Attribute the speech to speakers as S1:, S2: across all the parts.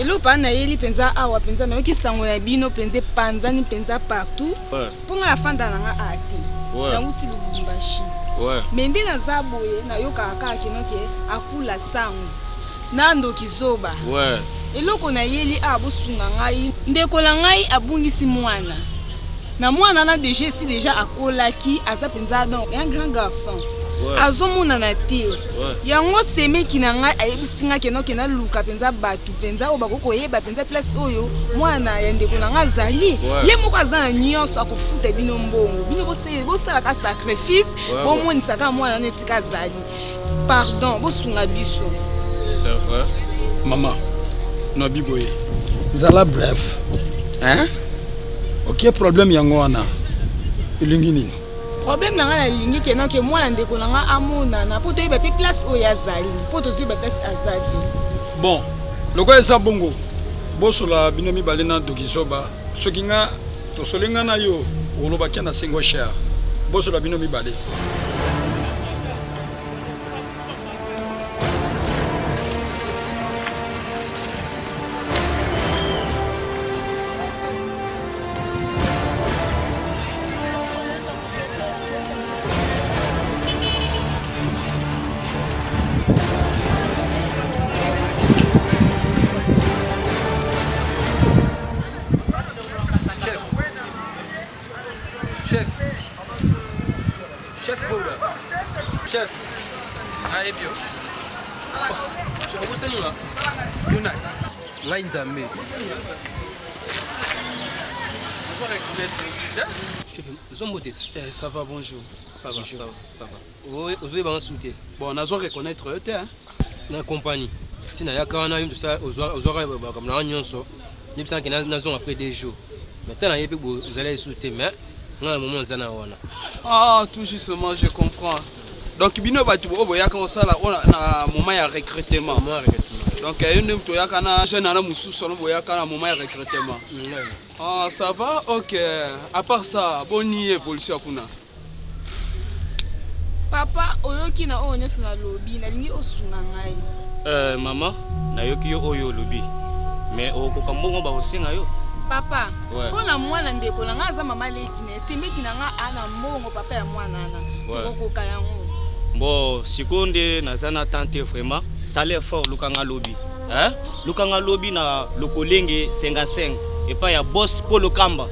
S1: Elo pa na yeli penza awa penza na yoki sango ya bino penze panza ni penza partout. Ponga la fanda na nga ati. Na uti lubumbashi. Mende na zaboye na yoka kaka kinoke akula sango. Nando kizoba. Eloko na yeli abosunga ngai ndeko na ngai abungisi mwana. Na mwana na déjà akolaki aza penza donc un grand garçon. Azomuna na te. Yango seme kina ngai ayebisinga kenoke na luka penza batu penza obako yeba penza place oyo mwana ya ndeko na ngai zali. Ye moko azana nyonso akufuta bino mbongo. Bino bosala ka sacrifice bo moni saka mwana na esika zali. Pardon, bosunga biso.
S2: C'est vrai.
S3: Maman, no biboye. Zala bref. Hein? Ok, problème yango wana. Ilingi nini?
S1: Problème na nga lingi kena ke mwana ndeko na nga amona na poto yeba pe place oyo azali. Poto ziba place azali.
S3: Bon, loko esa bongo. Bosola bino mibale na dokisoba. Soki nga tosolenga na yo oloba kenda sengo cher. Bosola bino mibale.
S4: Chef, allez bien. Je vais vous saluer. Yuna, là Nzambe.
S3: Ça va, bonjour. Ça va.
S4: Oui, vous avez souhaité.
S3: Bon, on a besoin de reconnaître eux, hein.
S4: La compagnie. Si n'a pas eu tout ça, aux oreilles comme la réunion so. Nous savons que nous avons après des jours. Maintenant, vous allez souhaiter, mais on a un moment où
S3: ah, tout justement, je comprends. Donc, bino batu boya comme ça là, on a un moment de recrutement. Donc, une de toi kana jeune ana musu solo boya kana moment de recrutement. Ah, ça va? OK. À part ça, bonne évolution kuna.
S1: Papa, oyoki na oyo nyeso na lobby na lingi osunga ngai.
S2: Maman, na yoki yo oyo lobby. Mais okoka mbongo ba osenga yo.
S1: Papa, pona mwana ndeko na nga za mama leki na estemeki na nga ana mbongo papa ya mwana ana. Tokoka yango.
S2: Bon, seconde nazana tante vraiment, salaire fort lukanga lobby. Hein? Lukanga lobby na lokolenge 55 et pas ya boss Polo Kamba.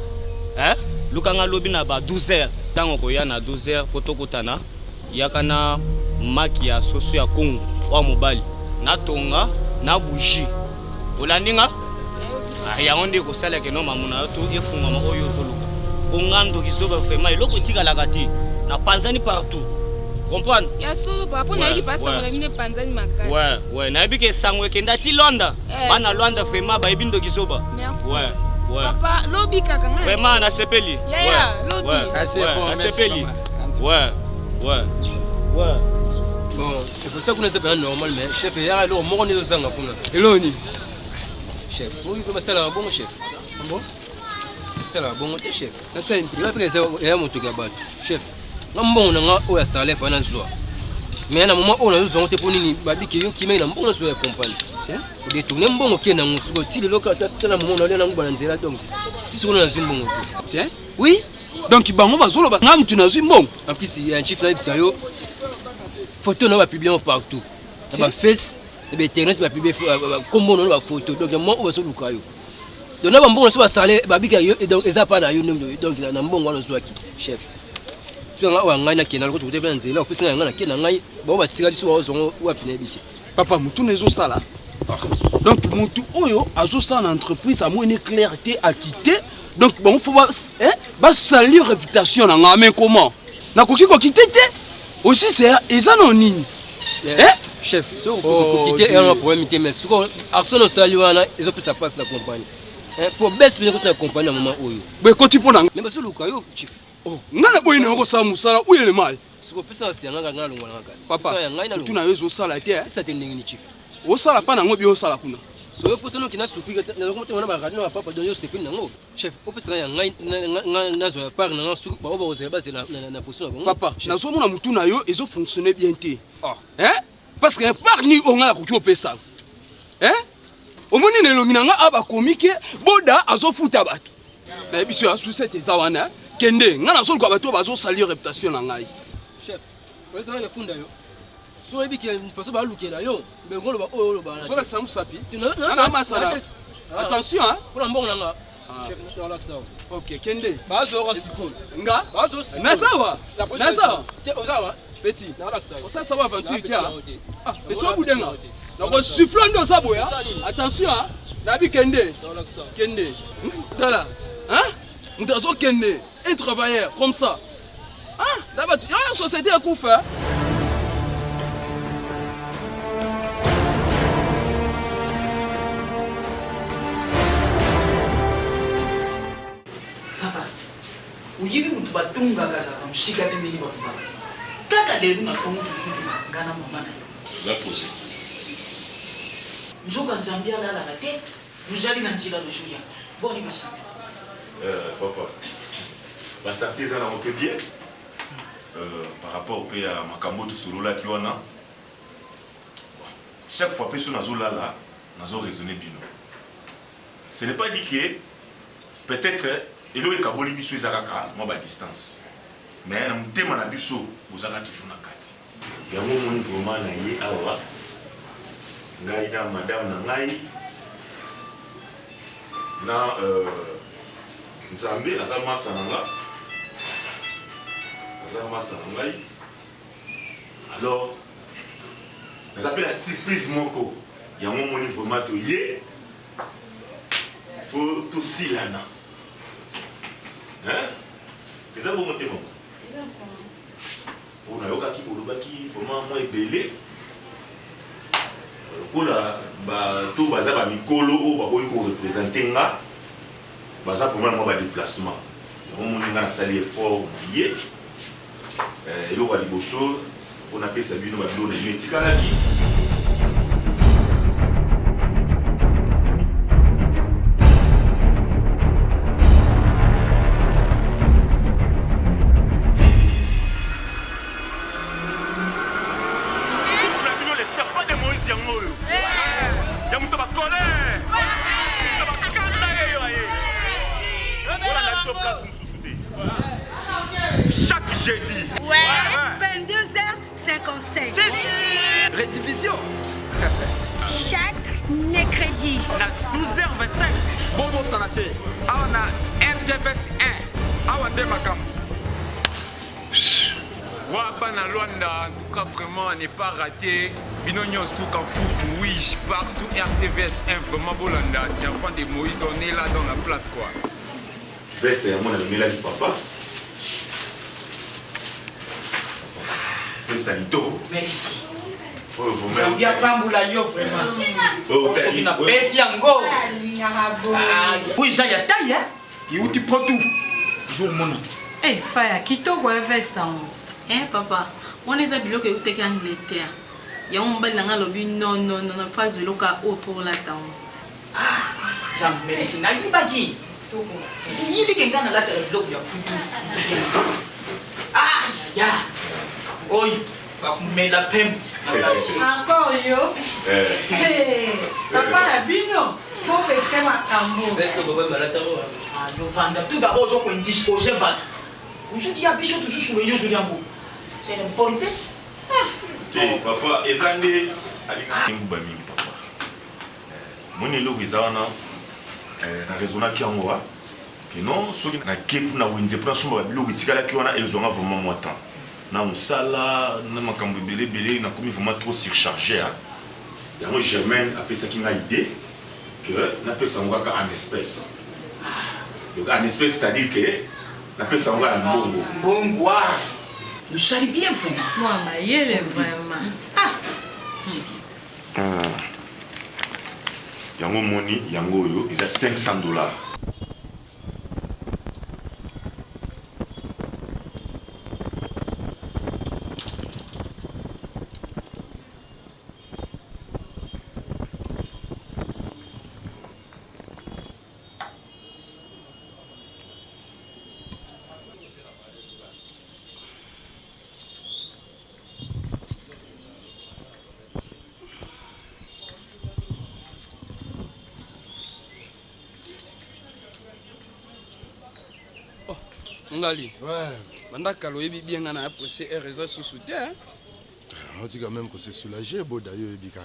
S2: Hein? Lukanga lobby na ba 12h. Tango koya na 12h potokotana. Yakana maki ya soso ya Kongo wa mobali. Na tonga na bougie. Olandinga? Ya onde ko sala ke no mamuna to efunga ma oyo zoluka. Ongando kisoba vraiment eloko tika lakati na panzani partout. Comprendre?
S1: Ya solo papa na yiki pasta na mine panzani makasi.
S2: Ouais, na yiki sangwe kenda ti Londa. Bana Londa vraiment ba ebindo kisoba. Ouais.
S1: Papa lobby kaka nga.
S2: Vraiment na sepeli.
S1: Yeah, lobby.
S3: C'est bon,
S2: na sepeli. Ouais.
S4: Bon, c'est pour ça qu'on est pas normal mais chef ya lo mo ne zanga kuna.
S3: Eloni.
S4: Chef, oui, comment ça là bon chef. Bon? Ça là bon chef.
S3: Ça une
S4: il va présenter ya moto gabat. Chef. Ngambon nga o ya salaire fa na zwa. Mais na moment on a besoin de ponini babiki yo kimena mbongo so ya compagnie. Tiens, o détourner mbongo kena ngusuko ti le loka tata moment on na ngubana nzela donc. Ti so na zwi mbongo.
S3: Tiens? Oui. Donc bango bazolo ba ngam tu na zwi mbongo.
S4: En plus il y a un chief là bisa yo. Photo na ba publier partout. Na ba face, na ba internet ba publier kombo na ba photo. Donc moi on va so luka yo. Donc na mbongo so ba salaire babiki yo et donc eza pa na yo donc na mbongo na zwa ki chef.
S3: Papa, mutu nezo sala. Donc mutu oyo azo sala entreprise a moins clarté à quitter. Donc bon faut ba salir réputation na ngame comment. Na koki ko quitter aussi c'est eza noni.
S4: Chef, so ko quitter un problème mais so action saliwana ils ont pris sa place la compagnie. Pour baisse bien la compagnie à moment oyo.
S3: Mais quand tu prends
S4: mais so lukayo chief.
S3: Oh, ngana boy na ko sa musala où est le mal?
S4: Siko pesa si nganga ngala ngwana ngakasi.
S3: Papa, tu na yezo sala te.
S4: Ça te ndingi chief.
S3: O sala pa na ngobi o sala kuna.
S4: So yo poso no kina sufi na ko mona ba radio na papa donyo sekuni nango. Chef, o pesa ya ngai na zo par na su ba o ze ba na poso na bongo.
S3: Papa, na zo mona mutu na yo ezo fonctionner bien te. Hein? Parce que par ni o ngala ko pesa. Hein? omoni na elongi na nga aba komike boda azofuta bato na biso ya sucette eza wana kende nga nazoluka bato bazosalir réputation na ngai
S4: chef oyesala lefunda yo so oyebi ke faso balukela yo mbengoloba oyo oloba
S3: solakisa mosapi ana masala attention
S4: mpona mbongo na nga chef nalakisa
S3: ok kende
S4: bazoka sikoyo
S3: nga
S4: bazosi
S3: nasawa
S4: ozawa
S3: petit
S4: nalakisa
S3: osasa ba aventure tia petit obudenga nako siffle ndo za boya attention nabi kende kende tala hein ndazo kende un travailleur comme ça ah d'abord la société a couvert
S5: uyibi mutu batunga kaza musika tendeni batunga kaka lelo na tongo tuzuli ngana mama na
S6: va poser
S5: njoka nzambia la la te vous allez na njila le jour ya bon ni basa
S6: papa la santé ça na peu bien par rapport au à makambo to solola ki wana chaque fois personne nazo là nazo raisonner bino ce n'est pas dit que peut-être elo ekaboli biso ezakaka moi ba distance mais na mutema na biso bozaka toujours na kati yango moni vraiment na ye awa ngai na madame na ngai na nzambe aza masa na nga aza masa na ngai alors nazape la surprise moko yango moni vraiment toye po tosilana eza bongo te moko mpona yokaki bolobaki vraiment mwa ebele lokola bato baza bamikolo oyo bakoki korepresente nga baza vraiment mwa badéplacement yango moni nga nasali effort ye eloko ya liboso mpona pesa bino babilo na bino etikalaki chaque jeudi.
S7: Ouais, 22h57.
S3: Rédivision.
S7: Chaque mercredi.
S8: 12h25. Bobo Sanate. On a RTVS 1. Awa de Makam. Wabana Luanda, en tout cas vraiment on n'est pas raté. Binonyos tout en foufou, oui, partout RTVS 1, vraiment Bolanda. C'est un point de Moïse, on est là dans la place quoi.
S6: Veste, mon ami, là du papa. Veste, Alito.
S5: merci
S6: Oh, vous
S5: Zambia pambula yo vraiment oh na beti yango oui ça ya taille hein yuti potu jour mona
S9: eh faya kitoko ya veste en
S10: papa on eza biloko ekuteki Angleterre ya mbali nanga lobi non phase loka o pour la town
S5: ça merci na libaki yili kengana la biloko ya kutu ya oi bakumela pem
S9: encore yo papa ya bino faut faire makambo
S4: bese boba malata ro
S5: yo vanda tout d'abord je peux indisposer ba vous dis à biso tout sous yo joli yango c'est une politesse
S6: papa ezande alingi ba mingi papa moni lo bizana na raisonnaki yango wa que non soki na kepu na wenze pour somba biloko tikala ki wana ezonga vraiment moi temps na musala na makambo belé na komi vraiment trop surchargé hein yango Germaine a fait ça qui m'a idée que na pesa ngaka en espèce donc en espèce c'est-à-dire que na pesa ngaka mbongo
S5: mbongo nous sali bien vraiment
S9: moi mayele vraiment
S5: c'est bien
S6: yango moni yango yo ils a $500.
S3: Ngali. Ouais. Bandaka loyebi bien ngana apprécier et réseau sous soutien.
S11: On dit quand même que c'est soulagé beau d'ailleurs Ebika.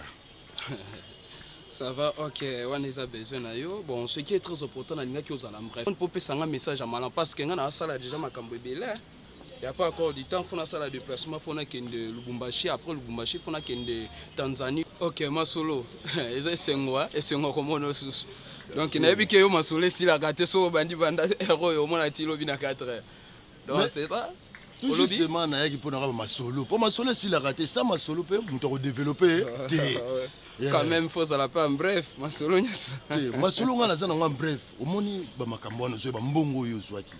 S3: Ça va, ok, on a besoin de yo. Bon, ce qui est très important, c'est que vous allez bref. On peut passer un message à Malan parce que on a ça déjà ma cambébé là. Il n'y a pas encore du temps, il faut une salle de déplacement, il faut de Lubumbashi, après Lubumbashi, il faut de Tanzanie. Ok, ma solo, c'est moi comme on a sous. Donc, il n'y a pas que ma solo, si la gâte sur bandi banda héros, au moins la tilo vient à 4 heures. Donc, c'est pas.
S11: Tout justement, il y a qui peut avoir ma solo. Pour ma solo, si la gâte, ça ma solo peut me développer.
S3: Quand même, il faut ça la pas en bref, ma solo.
S11: Ma solo, on a ça en bref. Au moins, il ma cambone, je vais mbongo yo zwaki.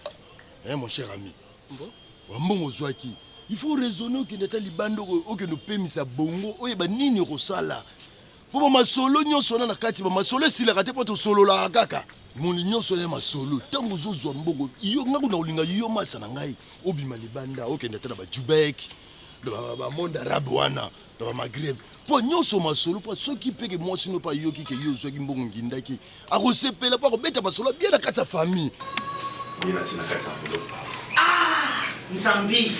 S11: Mon cher ami. Mbongo zwaki. Il faut raisonner que n'était libando ou que nous payons bongo ou yeba nini rosala. Pour ma solo nyo sona na kati ma solo si la raté pas to solo la kaka. Mon nyo sona ma solo tango zo zo mbongo yo ngaku na ulinga yo masa na ngai obima libanda ou que n'était na ba Jubek ba monde arabe wana ba Maghreb. Pour nyo so ma solo pour ceux qui peke moi sino pas yo ki ke yo zo ki mbongo ngindaki. A resepela pas ko beta ma solo bien na kati ya famille.
S6: Ni na tina kati ya
S5: Nzambi,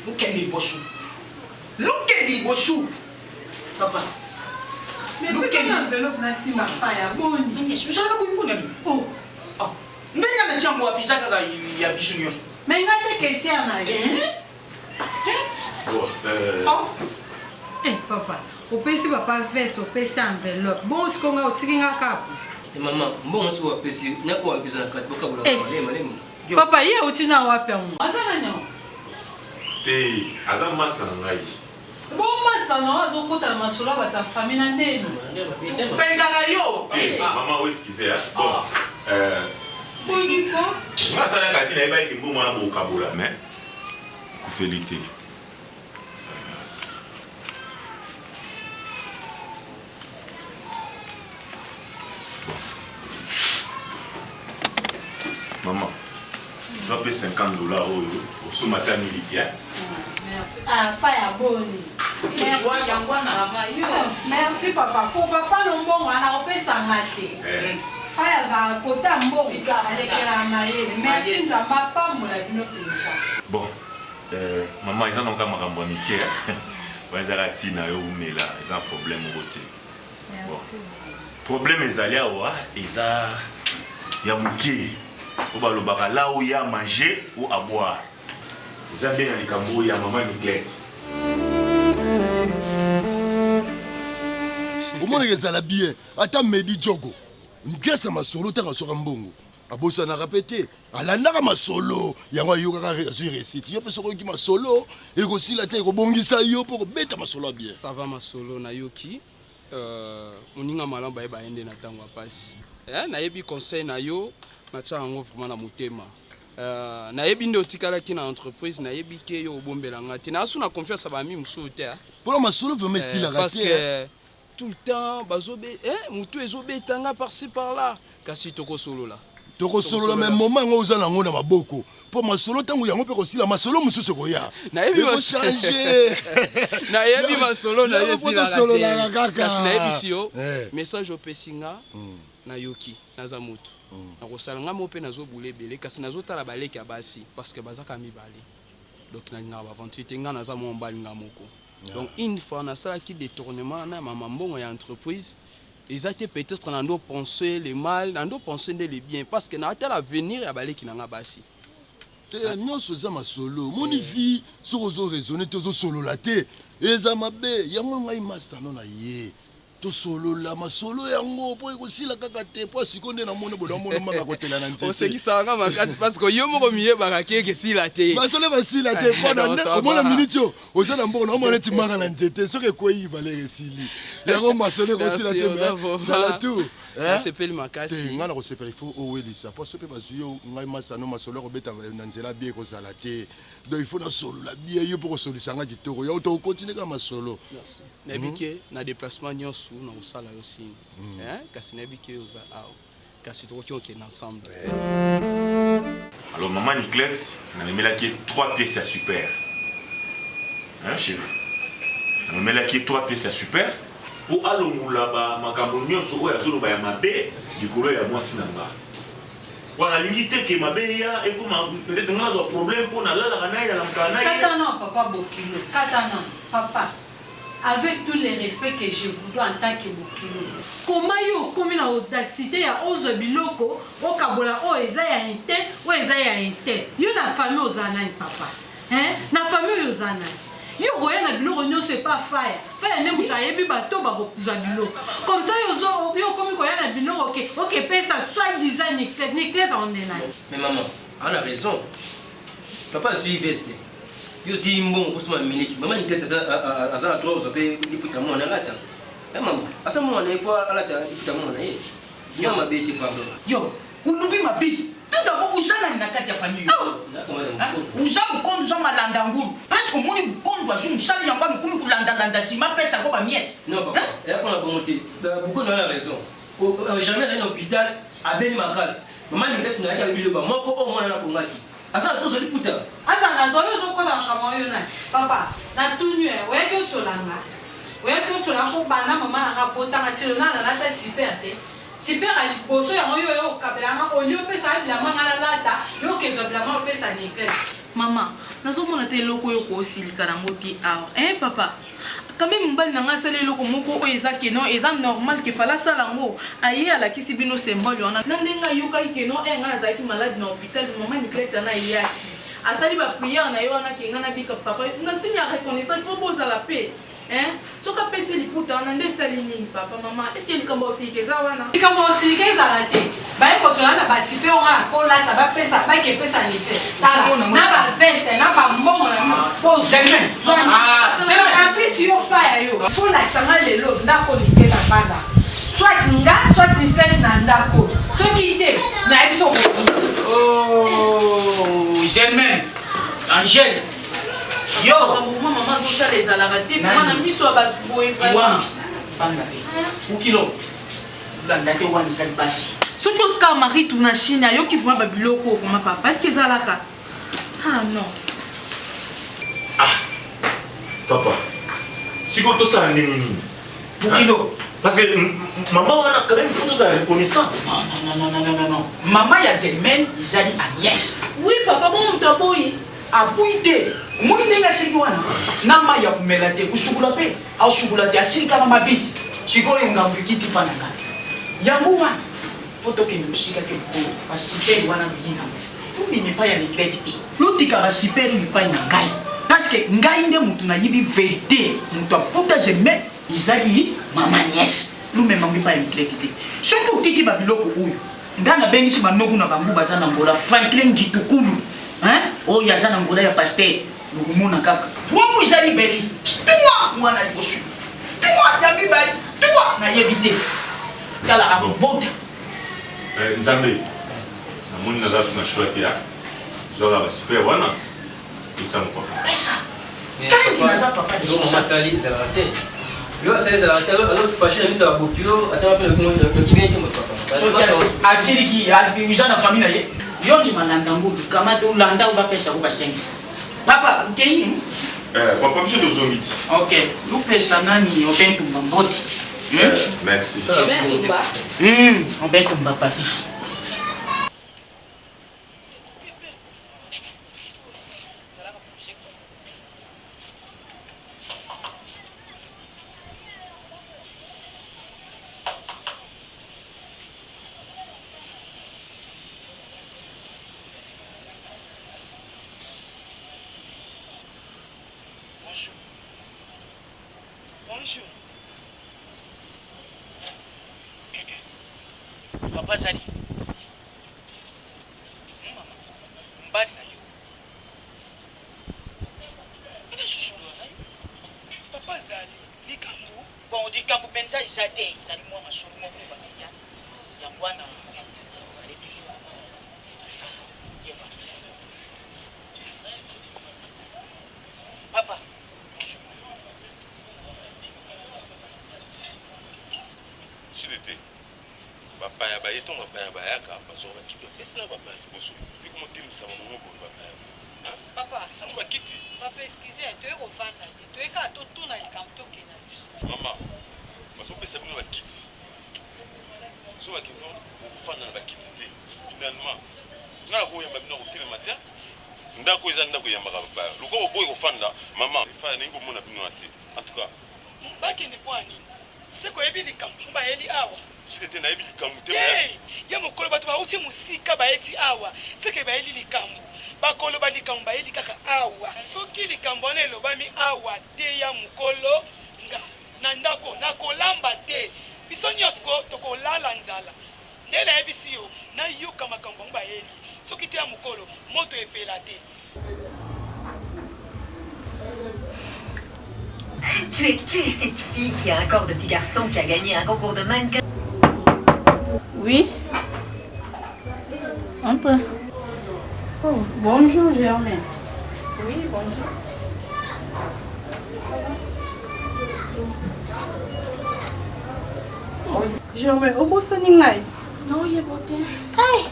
S5: look at the bossu. Papa.
S9: Mais look at the envelope na sima fire boni.
S5: Yes, you saw the good. Oh. Oh. Ndenga na jambo apisa kaka ya bisu nyoso.
S9: Mais ngate kesi ana yo. Eh papa, opesi papa veste, opesi envelope. Bon skonga otikinga kapu.
S4: Maman, bon on se voit pesi, na ko apisa na kati boka bula malema.
S9: Papa, il y a aussi un wapen.
S6: Azam master ngai.
S9: Bon master non, azokota masolo ba ta famille na ndeni.
S5: Benga na yo.
S6: Maman, où est-ce qu'il est? Bon.
S9: Boniko.
S6: Nga sala kati na eba ki mbo mwana bo kabula mais ku félité. Maman. Je vais payer $50 au sous-matin militaire.
S9: Merci. Ah, fire boni. Merci papa. Pour papa non bon, on a repéré ça maté. Fire za kota mbongo avec la maille. Merci ça va pas mon avis
S6: bon, maman ils en ont quand même un bon militaire. Ils ont tina yo mela, ils ont un problème au côté. Merci. Problème est allé à isa ya muké. Là où il y a à manger ou à boire. Vous avez bien les cambo, il y a maman Niclette.
S11: Au moins, il y a bien. Attends, Medi Djogo. Grâce à ma solo, tu as un bongo. A bossa na répété. À la nara ma solo. Il y a un yoga récit. Il y a un solo qui ma solo. Et aussi la terre, bongi sa yo pour bête ma solo bien.
S3: Ça va ma solo na yoki. On y a malin ba ende na tango pasi. Na yebi conseil na yo. Macha ngo vraiment na motema. Na yebi ndo tikala ki na entreprise na yebi ke yo bombela ngati. Na suna confiance ba mi musu te.
S11: Pour ma solo vraiment si la raté.
S3: Parce que tout le temps bazobe mutu ezobe tanga par-ci par-là. Kasi toko solo là.
S11: Toko solo la même moment ngo uzala ngo na maboko. Pour ma solo tango yango pe ko sila ma solo musu se ko ya.
S3: Na yebi ma changer. Na yebi ma solo na yebi la
S11: solo la kaka.
S3: Kasi na yebi sio. Message au pesinga na yoki na zamutu. Na kosalanga mo pe nazo boule belé kasi nazo tala baleki ya basi parce que bazaka mibale. Donc na nga ba 28 nga naza mo mbali nga moko. Donc une fois na sala ki détournement na maman mbongo ya entreprise, ils étaient peut-être nando penser les mal, nando penser les biens parce que na tala avenir ya baleki na nga basi.
S11: Nyonso za ma solo. Moni vie sur ozo raisonner tozo solo la te. Eza mabe yango ngai master non na ye. To solo la ma solo yango po aussi la kaka te po sikonde na mona bodo mona manga kotela na nzete.
S3: On sait qui ça va makasi parce que yo moko miye bakake ke si la te.
S11: Ma solo ba si la te po na o mona minitio. Oza na mbona o mona ti manga na nzete soke ko yi bale resili. Yango ma solo ko si la te mais ça la tout.
S3: On s'appelle makasi.
S11: Ngana ko s'appelle il faut owelisa po sope ba zuyo ngai masano ma solo ko beta na nzela bien ko sala te. Donc il faut na solo la bien yo pour solisa nga kitoko. Ya to continuer ka ma solo.
S3: Merci. Na bike na déplacement nyonso na osala aussi. Kasi na bike oza aw. Kasi to ki ok ensemble.
S6: Alors maman Niclette, on a mis là qui est 3 pièces à super. Hein chérie. On a mis là qui est 3 pièces à super. Pour aller là-bas, ma cambonio so ya zolo ba ya mabe, likolo ya mwasi nanga. Voilà, l'ingité qui m'a béya et comment peut-être on a un problème pour la canaille, la canaille.
S9: Katana, papa Bokilo. Katana, papa. Avec tout le respect que je vous dois en tant que Bokilo. Comment yo comme la audacité ya ozo biloko, o kabola o eza ya inte, o eza ya inte. Yo na famille ozana papa. Hein? Na famille ozana. Yo voyez na biloko nyo c'est pas faire. Faire ne muta yebi bato ba kozwa biloko. Comme ça yo comme ko ya na biloko OK pesa soit disant Niclès on est là.
S4: Mais maman, elle a raison. Papa suis veste. Yo si mbongo kusema miniki. Maman Niclès azana droit uzope liputa mwana lata. Maman, asa mwana ifo alata liputa mwana ye. Yo mabeti papa.
S5: Yo, unubi mabi. Tout d'abord, Ouzana n'a qu'à ta famille. Ouzana compte Ouzana Landangou. Parce que moi, je compte Ouzana Sali Yamba, nous comptons Landa si ma pèse à quoi miette.
S4: Non, papa. Et après, on a commenté. Beaucoup n'a raison. Jamais dans l'hôpital, à Beni Makas. Maman Niclès n'a qu'à le billet. Moi, au moins, on a commenté. Asa trop joli putain.
S9: Asa na ndolo zo ko na chama yo na. Papa, na tunu e, we ke tolanga. We ke tolanga ko bana mama na rapota na tilo na na ta super te. Super ali boso ya moyo yo kabelanga olio pesa bila manga na lata, yo ke zo bila manga pesa Niclès.
S10: Maman, nazo mona te loko yo ko silika na ngoti awa. Papa. Quand même mbali nanga sale loko moko o ezaki non eza normal que fala sala ngo aye ala kisi bino symbole wana nandenga yoka ke non nga zaki malade na hôpital maman Niclès na yaki asali ba prière na yo wana ke ngana bika papa na signe reconnaissance faut poser la paix soka pesi liputa na nde sali nini papa maman est-ce que likambo osikeza wana
S9: likambo osikeza la te ba ko tolana ba sipe nga ko la ta ba pesa ba ke pesa nite tala na ba veste na ba mbongo na po jamais c'est plus si yo fa yo pour la sanga le lo ndako nite na banda soit nga soit Niclès na ndako soki te na biso ko
S5: oh Germaine Angèle yo
S10: maman zo ça les alabati maman na miso ba boy vraiment
S5: banda te ukilo banda te wani sali basi
S10: soki oska mari tu na Chine yo ki vraiment ba biloko vraiment papa parce que ça là non
S6: Papa, si vous tous avez nini
S5: ukilo
S6: parce que maman a quand même photo de reconnaissance.
S5: Non. Maman ya Germaine, ils allaient à Niès.
S10: Oui, papa, bon, tu as boy.
S5: A boyité. Mon nègre c'est quoi na ma ya melate kusukula pe au sukula te asika na mabi. Chiko yonga mbikiti pananga. Yangu wana. Poto ke musika ke ko pasipe wana bina. Tu ni pa ya Niclès. Lutika basipe ni pa na ngai. Parce que ngai nde mutu na yibi vérité. Mutu aputa Germaine. Izali mama nièce lume mangi pa Niclès soki utiki babiloko oyo ngana bengisi banoku na bangu baza na ngola Franklin Gitukulu oyo aza na ngola ya pasteur lukumona kaka wangu izali beli tuwa mwana libosu tuwa ya mibali tuwa na yebite tala abota
S6: Nzambe namoni naza suna shwaki ya zola basipe wana isango papa
S5: pesa kandi naza papa de
S4: mama sali zalate yo ça les a alors fâché mis sur Bokilo attends après le qui vient qui me papa
S5: asiri ki asiri na famille na ye yo di malanda ngubu kama to landa uba pesa uba 5 papa ukei
S6: papa monsieur Dozomiti
S5: OK lu pesa nani obentu mboti
S6: merci
S5: obentu mbapa
S12: Bonjour. Papa Zali. Maman. Mbali na yo. Ina shushu na yo. Papa Zali, ni kambu. Bon, di kambu penza izate, zali mwa mashuru mwa familia. Yangwana. Ale bisho. Papa.
S13: Chilete. Papa ya bayeto papa ya bayaka bazo ba kiti. Est-ce que papa liboso? Biko motimi sa maman bo papa.
S14: Papa,
S13: ça m'a kiti.
S14: Papa, excusez, tu es au vanda. Tu es quand tu tournes le campo qui n'a pas.
S13: Maman. Bazo pesa bino ba kiti. So ba kino au vanda ba kiti te. Finalement eza ndako yambaka bapaya lokola oboyi kofanda mama faya ndenge komona bino ate en tout cas
S12: bakende mpo ya nini se koyebi likambo bayeli awa
S13: silete nayebi likambo te
S12: ye mokolo bato bauti mosika bayeti awa seke bayeli likambo bakoloba likambo bayeli kaka awa soki likambo wana elobami awa te ya mokolo nga na ndako nakolamba te biso nyonso tokolala nzala nde nayebisi yo nayoka makambo yango bayeli soki te ya mokolo moto epela te.
S15: Tu es cette fille qui a un corps de petit garçon qui a gagné un concours de mannequin.
S10: Oui. Un peu. Oh, bonjour Germaine. Oui, bonjour.
S9: Germaine, au bout de ngai.
S10: Non, il est beauté.
S9: Hey.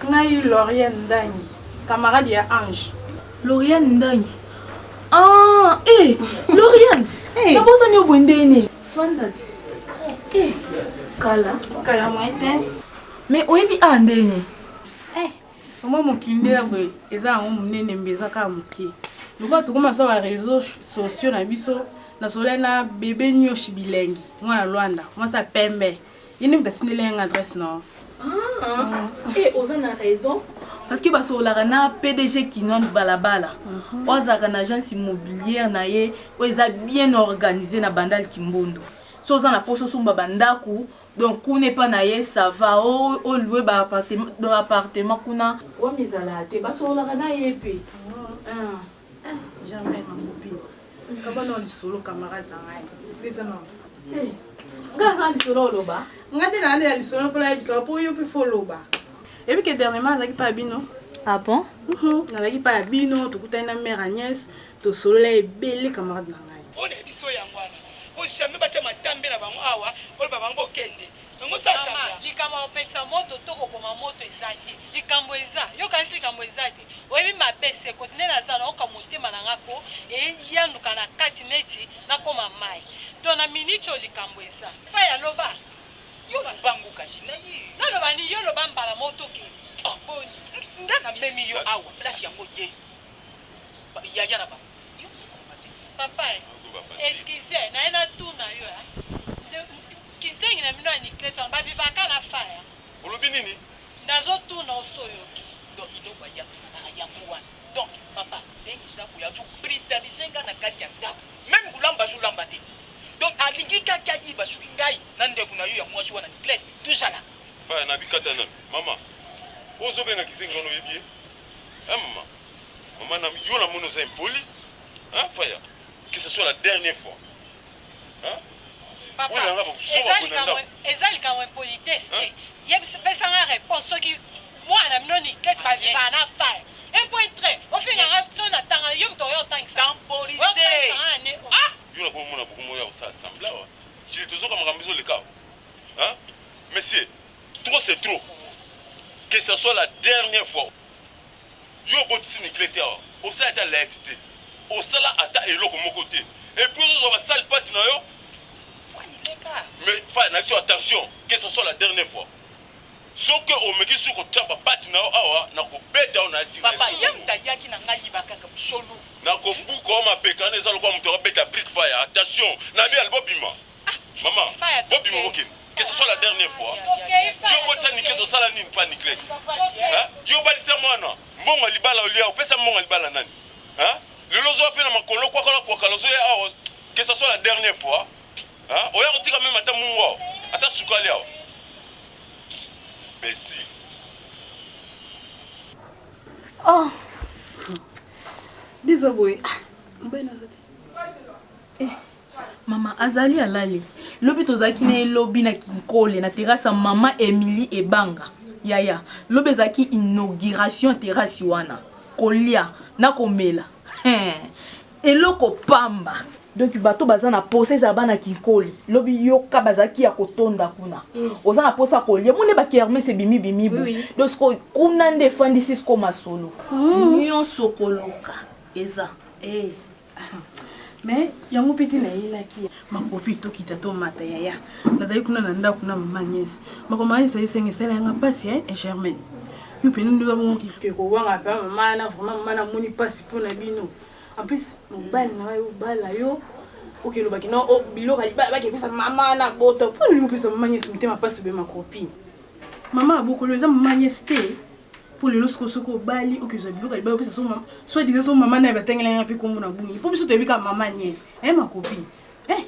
S9: Ngai Lauriane Ndani, camarade ya Ange.
S10: Lauriane Ndani. Ah, eh, Lauriane. Hey. Na bosa ni obondene. Fandati. Eh, kala.
S9: Kala moite.
S10: Mais oyebi andene.
S9: Eh, comment mokinde boy, eza ngo munene mbeza ka mokie. Luko tukuma so ba réseaux sociaux na biso na solena bébé nyoshi bilengi. Ngwana Luanda, moi ça pembe. Yini mtasindele nga adresse non.
S10: Ah, et on a raison. Parce que baso la na PDG qui non balabala. Ozaka na agence immobilière na ye, oza bien organisé na bandal Kimbondo. So za na poso sumba bandaku, donc on n'est pas na ye ça va o louer ba appartement dans appartement kuna. Wa mizala te baso la na ye pe.
S9: Jamais ma copine. Kabano li solo camarade na ngai. Leta non.
S10: Eh. Ngaza li solo loba.
S9: Ngade na ali solo pour bisa pour yo pe follow ba. Et puis que dernièrement zaki pa bino.
S10: Ah bon?
S9: Nazaki pa bino to kutana mère Agnès to soleil belle camarade na ngai.
S12: On est biso yangwana. O jamais batema matambe na bango awa, o ba bango kende. Ngo sasa
S14: likambo opekisa moto toko koma moto ezaki. Likambo eza, yo kanisi likambo ezaki. Oyebi mapese continue na sala oka motema na ngako e yanduka na kati neti na koma mai. Dona minicho likambo eza. Faya loba.
S12: Yo bangu kasi na yi.
S14: Na loba ni yo loba mbala moto ke.
S12: Oh boni. Ndana memi yo awa, place yango ye. Ya ya na ba.
S14: Papa, excusez, na ina tuna yo. Kizengi na mino ni kleto ba vivaka na faya.
S13: Olobi nini?
S14: Nazo tuna osoyo.
S12: Donc ino ba ya na ya kuwa. Donc papa, dengi sabu ya ju brutalisenga na kati ya ndako. Même kulamba ju lamba te. Donc alingi kaka yi ba suki ngai na ndeko na yo ya mwasi wana kleto. Tout ça là.
S13: Faya na bikata na mama. Ozo benga kizengi ono yebie. Mama. Maman na yo na mono za impoli. Hein Faya? Que ce soit la dernière fois. Hein?
S14: Papa, ezali kamwe politesse. Yebisa nga réponse soki mwana mnoni klete ba viva na fire. Un point très. Au fin nga tsona tanga yo mto yo tangisa.
S12: Temporisé.
S13: Ah! Yo na bomona bokomo ya ça semble. Je te zoka makambizo le cas. Hein? Monsieur, trop c'est trop. Que ce soit la dernière fois. Yo botisi ni klete awa. O ça était l'aidité. Au sala ata eloko moko te. Et puis on va sale parti na yo. Mais attention, que ce soit la dernière fois. Sauf que au meki suko tchapa parti na yo awa na ko beta na si.
S12: Papa yamta yaki na ngai baka ka solo.
S13: Na ko buko ma pekane za lokwa mto beta brick fire. Attention, na bi albobima. Maman, bobima bokin. Que ce soit la dernière fois. Yo bota ni keto sala nini pa niklete. Hein? Yo balisa mwana. Mbongo libala olia, opesa mbongo libala nani? Hein? Le lozo a peine makolo kwa lozo ya que ce soit la dernière fois. Hein? Oya kotika même ata mungo. Ata sukali awa. Merci.
S10: Oh.
S9: Disaboy.
S10: Mama azali alali. Lobi tozaki na lobi na kinkole na terrasse mama Emily Ebanga. Yaya. Lobi zaki inauguration terrasse wana. Kolia na komela. Eloko pamba. Donc bato baza na pose za bana kinkoli. Lobi yoka bazaki ya kotonda kuna. Oza na posa kolia. Mune ba kerme se bimi bimi bu. Donc ko kuna nde fandi sisko masolo. Nyo sokoloka. Eza.
S9: Mais yango peti na yela ki makopi to kitato mata yaya. Nazali kuna na nda kuna mama Agnès. Makoma Agnès ayi senge sala nga pasi et Germaine. yo pe nous avons qui ko wanga pa mama na vraiment mama na moni passe pour na bino en plus mobali na yo bala yo OK lo baki non o bilo ba ke pesa mama na boto pour lui pesa mama nyesi mtema passe be ma copine mama boko lo za mama nyeste pour le losko soko bali OK zo bilo ba pesa so mama soit disant so mama na ba tengela pe ko mona bungi pour biso to bika mama nyesi ma copine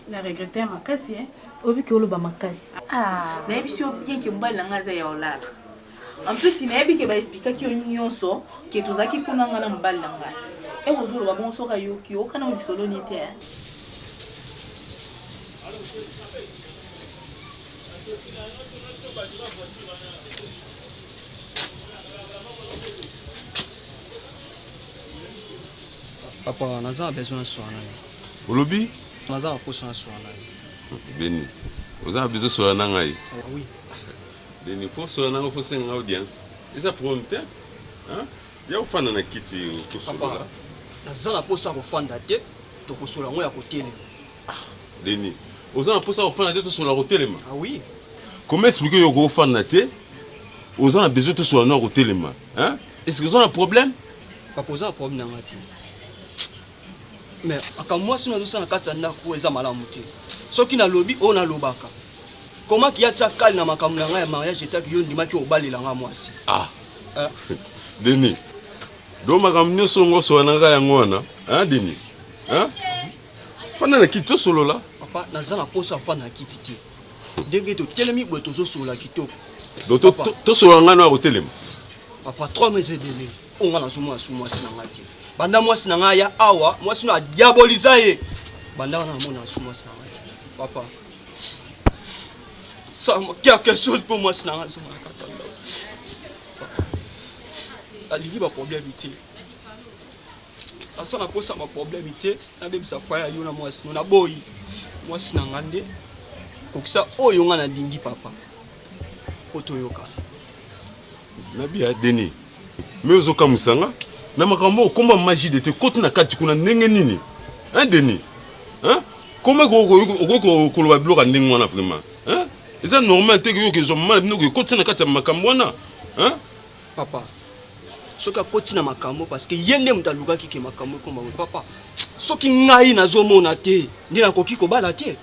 S9: la regretter ma kasi
S10: obi ke oloba makasi na yebi bien ke mbali na ngaza ya olala en plus na yebi ke ba expliquer ki nyonso ke tozaki kuna ngana mbali na ngai ozoloba bonso ka yo ki okana on solo ni te
S2: Papa, naza besoin de soin.
S13: Olobi?
S2: Naza besoin de soin.
S13: Beni, vous avez besoin de soin nangai.
S2: Oui.
S13: Beni, pour soin nangai, faut c'est une audience. Et ça prend un temps. Hein? Il y a un fan na kiti to
S2: Papa, naza na posa ko fanda te, to ko sola ngoya ko tele.
S13: Beni, vous avez posa ko fanda te to sola ko tele ma.
S2: Ah oui.
S13: Comment expliquer yo ko fanda te? Vous avez besoin de sola ko tele ma. Hein? Est-ce que vous avez un problème?
S2: Pas poser un problème na ngati. Mais quand moi si nous sommes kati na ko eza malamu te. Soki na lobby o na lobaka. Comment ki ya tsakali na makamu na ya mariage etaki yo ndima ki obalela nga mwasi.
S13: Denis. Do makamu nyoso ngoso na nga yango wana. Hein Denis? Hein? Fana na kito solo la.
S2: Papa naza na posa fana kiti te. Ndenge to telemi bo tozo solo kitoko.
S13: Do to solo nga na ko telema.
S2: Papa 3 mois ebele. On na sumo mwasi na ngati. Banda mwasi na nga ya awa, mwasi na diaboliza ye. Banda na mona sumo mwasi na ngati. Papa. Ça quelque chose pour moi c'est na sumo na katanda. Aligi ba problème ité. Asa na posa ma problème ité, na bebi sa faya yo na mwasi na boyi. Mwasi na ngande. Kokisa oyo nga na lingi papa. Poto yoka.
S13: Nabia Denis. Mais ozoka musanga na makambo komba magie de te koti na kati kuna ndenge nini? Hein Denis? Hein? Comment ko ba bloka ndenge wana vraiment? Hein? C'est normal te que yo mama bino ko koti na kati ya makambo wana? Hein?
S2: Papa. Soka koti na makambo parce que yende mutaluka ki ke makambo komba papa. Soki ngai nazomona te, ndina koki ko bala te.